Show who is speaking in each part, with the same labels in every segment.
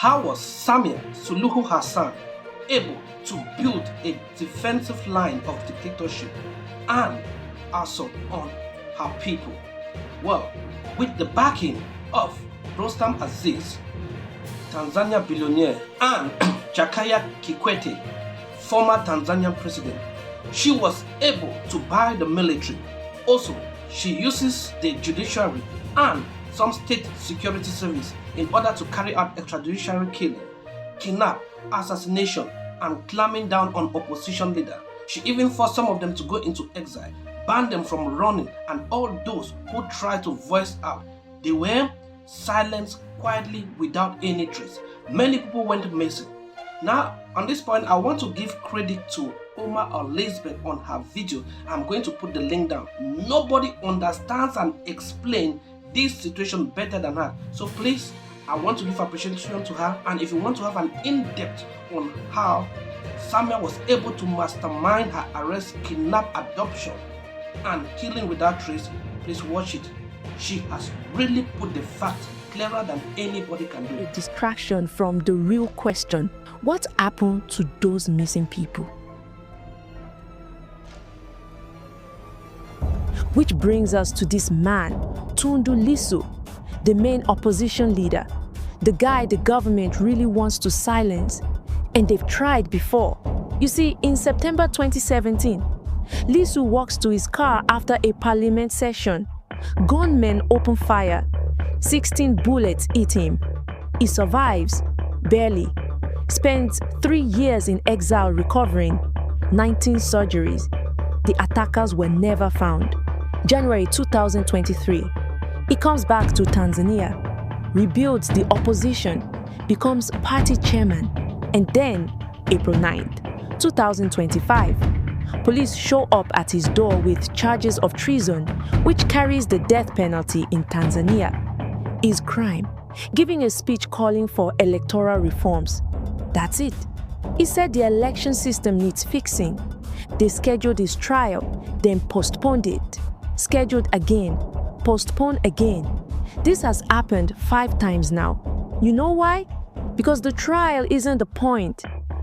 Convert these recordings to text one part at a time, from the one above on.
Speaker 1: How was Samia Suluhu Hassan able to build a defensive line of dictatorship and assault on her people? Well, with the backing of Rostam Aziz, Tanzania billionaire, and Jakaya Kikwete, former Tanzanian president, she was able to buy the military. Also, she uses the judiciary and some state security service in order to carry out extrajudicial killing, kidnap, assassination, and clamping down on opposition leaders. She even forced some of them to go into exile, banned them from running, and all those who tried to voice out, they were silenced quietly without any trace. Many people went missing. Now, on this point, I want to give credit to Omar Elizabeth on her video. I'm going to put the link down. Nobody understands and explains this situation better than her. So please, I want to give appreciation to her. And if you want to have an in-depth on how Samia was able to mastermind her arrest, kidnap, adoption, and killing without trace, please watch it. She has really put the facts clearer than anybody can do.
Speaker 2: A distraction from the real question: what happened to those missing people? Which brings us to this man, Tundu Lissu, the main opposition leader, the guy the government really wants to silence, and they've tried before. You see, in September 2017, Lissu walks to his car after a parliament session. Gunmen open fire. 16 bullets hit him. He survives, barely. Spent 3 years in exile recovering, 19 surgeries. The attackers were never found. January 2023, he comes back to Tanzania, rebuilds the opposition, becomes party chairman, and then April 9th, 2025, police show up at his door with charges of treason, which carries the death penalty in Tanzania. His crime: giving a speech calling for electoral reforms. That's it. He said the election system needs fixing. They scheduled his trial, then postponed it. Scheduled again, postponed again. This has happened 5 times now. You know why? Because the trial isn't the point.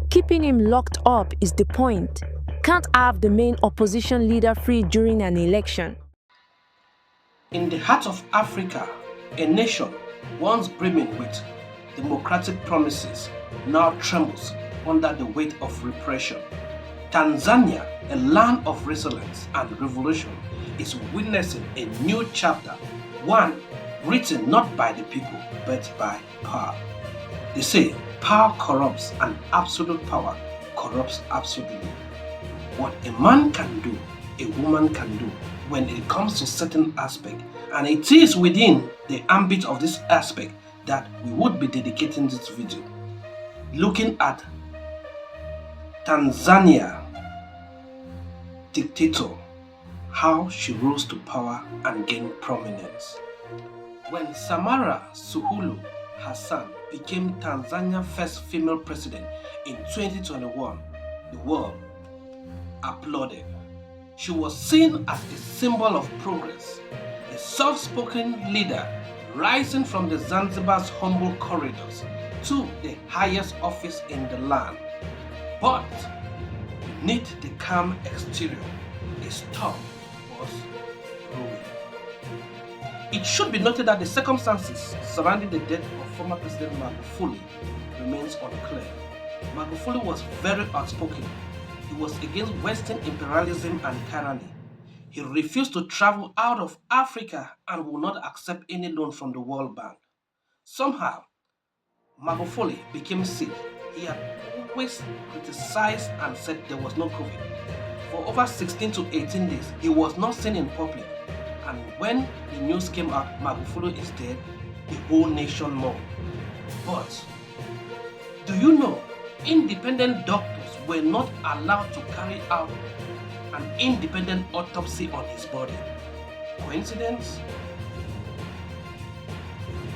Speaker 2: Keeping him locked up is the point. Can't have the main opposition leader free during an election.
Speaker 1: In the heart of Africa, a nation once brimming with democratic promises now trembles under the weight of repression. Tanzania, a land of resilience and revolution, is witnessing a new chapter, one written not by the people but by power. They say power corrupts and absolute power corrupts absolutely. What a man can do, a woman can do when it comes to certain aspect, and it is within the ambit of this aspect that we would be dedicating this video, looking at Tanzania Dictator, how she rose to power and gained prominence. When Samia Suluhu Hassan became Tanzania's first female president in 2021, the world applauded. She was seen as a symbol of progress, a soft-spoken leader rising from the Zanzibar's humble corridors to the highest office in the land. But beneath the calm exterior, a storm was brewing. It should be noted that the circumstances surrounding the death of former President Magufuli remains unclear. Magufuli was very outspoken. He was against Western imperialism and tyranny. He refused to travel out of Africa and would not accept any loan from the World Bank. Somehow, Magufuli became sick. He had always criticized and said there was no COVID. For over 16 to 18 days, he was not seen in public. And when the news came out, Magufuli is dead, the whole nation mourned. But do you know, independent doctors were not allowed to carry out an independent autopsy on his body. Coincidence?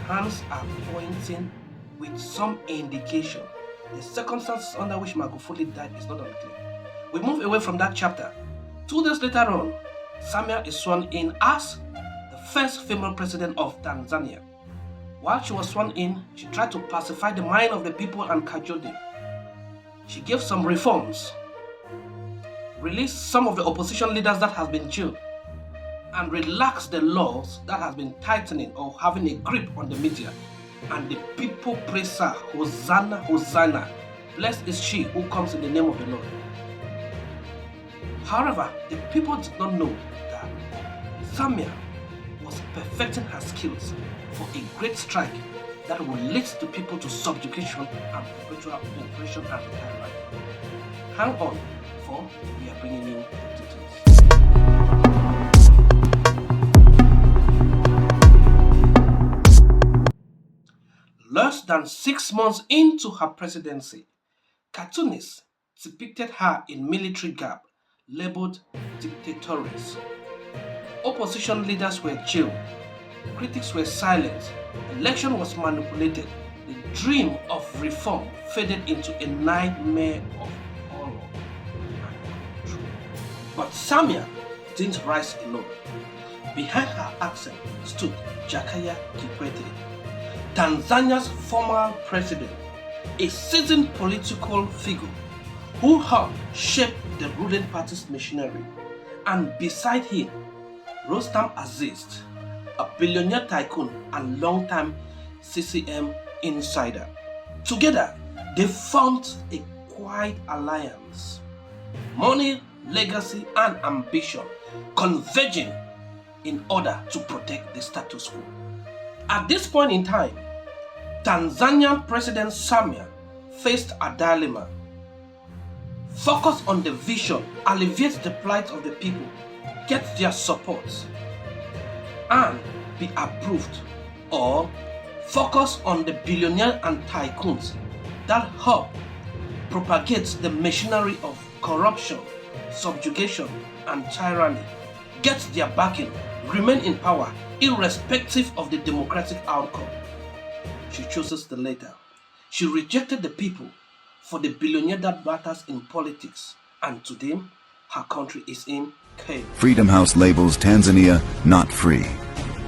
Speaker 1: Hands are pointing with some indication. The circumstances under which Magufuli died is not unclear. We move away from that chapter. 2 days later on, Samia is sworn in as the first female president of Tanzania. While she was sworn in, she tried to pacify the mind of the people and cajole them. She gave some reforms, released some of the opposition leaders that have been jailed, and relaxed the laws that has been tightening or having a grip on the media. And the people praise her, Hosanna, Hosanna. Blessed is she who comes in the name of the Lord. However, the people did not know that Samia was perfecting her skills for a great strike that will lead the people to subjugation and perpetual oppression and tyranny. Hang on, for we are bringing in the details. Less than 6 months into her presidency, cartoonists depicted her in military garb, labeled Dictators. Opposition leaders were jailed, critics were silenced, election was manipulated, the dream of reform faded into a nightmare of horror and control. But Samia didn't rise alone. Behind her accent stood Jakaya Kikwete, Tanzania's former president, a seasoned political figure who helped shape the ruling party's machinery. And beside him, Rostam Aziz, a billionaire tycoon and long-time CCM insider. Together, they formed a quiet alliance. Money, legacy, and ambition converging in order to protect the status quo. At this point in time, Tanzanian President Samia faced a dilemma. Focus on the vision, alleviate the plight of the people, get their support, and be approved, or focus on the billionaire and tycoons that help propagate the machinery of corruption, subjugation, and tyranny, get their backing, remain in power irrespective of the democratic outcome. She chooses the latter. She rejected the people for the billionaire that matters in politics, and today her country is in chaos.
Speaker 3: Freedom House labels Tanzania not free.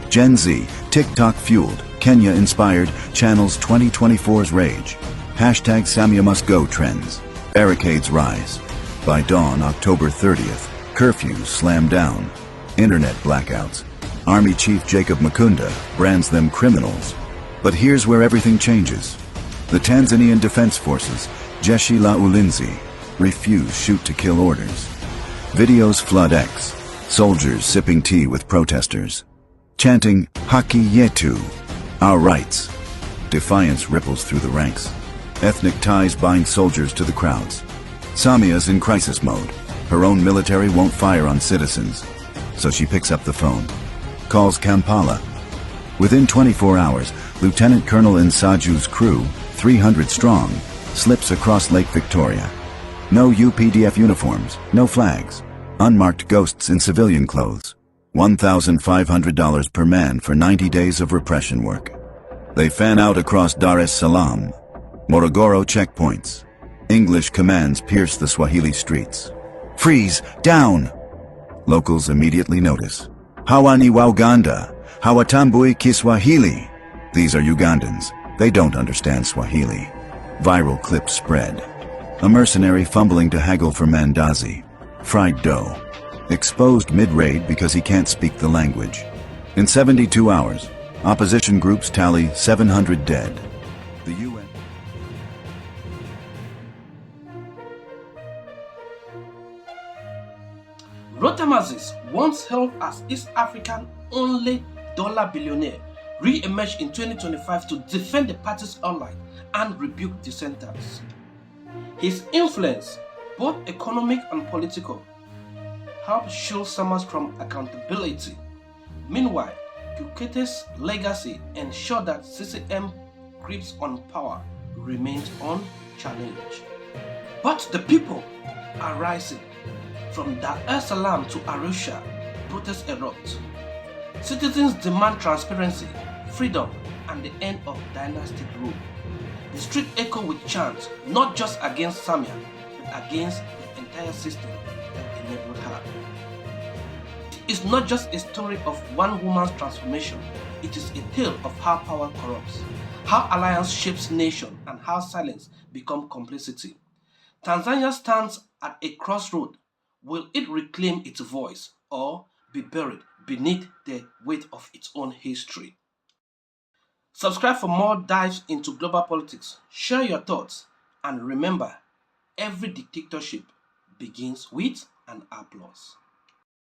Speaker 3: Gen Z, TikTok fueled, Kenya inspired, channels 2024's rage. Hashtag Samia must go trends. Barricades rise. By dawn, October 30th, curfews slam down. Internet blackouts. Army Chief Jacob Mukunda brands them criminals. But here's where everything changes. The Tanzanian Defense Forces, Jeshi la Ulinzi, refuse shoot-to-kill orders. Videos flood X, soldiers sipping tea with protesters, chanting Haki Yetu, our rights. Defiance ripples through the ranks. Ethnic ties bind soldiers to the crowds. Samia's in crisis mode. Her own military won't fire on citizens, so she picks up the phone. Calls Kampala. Within 24 hours, Lieutenant Colonel Nsaju's crew, 300 strong, slips across Lake Victoria. No UPDF uniforms, no flags. Unmarked ghosts in civilian clothes. $1,500 per man for 90 days of repression work. They fan out across Dar es Salaam. Morogoro checkpoints. English commands pierce the Swahili streets. Freeze! Down! Locals immediately notice. Hawa ni wa Uganda. Hawatambui Kiswahili. These are Ugandans. They don't understand Swahili. Viral clips spread. A mercenary fumbling to haggle for mandazi. Fried dough. Exposed mid-raid because he can't speak the language. In 72 hours, opposition groups tally 700 dead. The UN...
Speaker 1: Rostam Aziz, once held as East African only dollar billionaire, re-emerged in 2025 to defend the party's ally and rebuke dissenters. His influence, both economic and political, helped shield Summers from accountability. Meanwhile, Kikwete's legacy ensured that CCM grips on power remained unchallenged. But the people are rising. From Dar es Salaam to Arusha, protests erupt. Citizens demand transparency, freedom, and the end of dynastic rule. The street echo with chants not just against Samia, but against the entire system that enabled her. It's not just a story of one woman's transformation, It is a tale of how power corrupts, how alliance shapes nation, and how silence becomes complicity. Tanzania stands at a crossroad. Will it reclaim its voice or be buried beneath the weight of its own history? Subscribe for more dives into global politics. Share your thoughts, and remember, every dictatorship begins with an applause.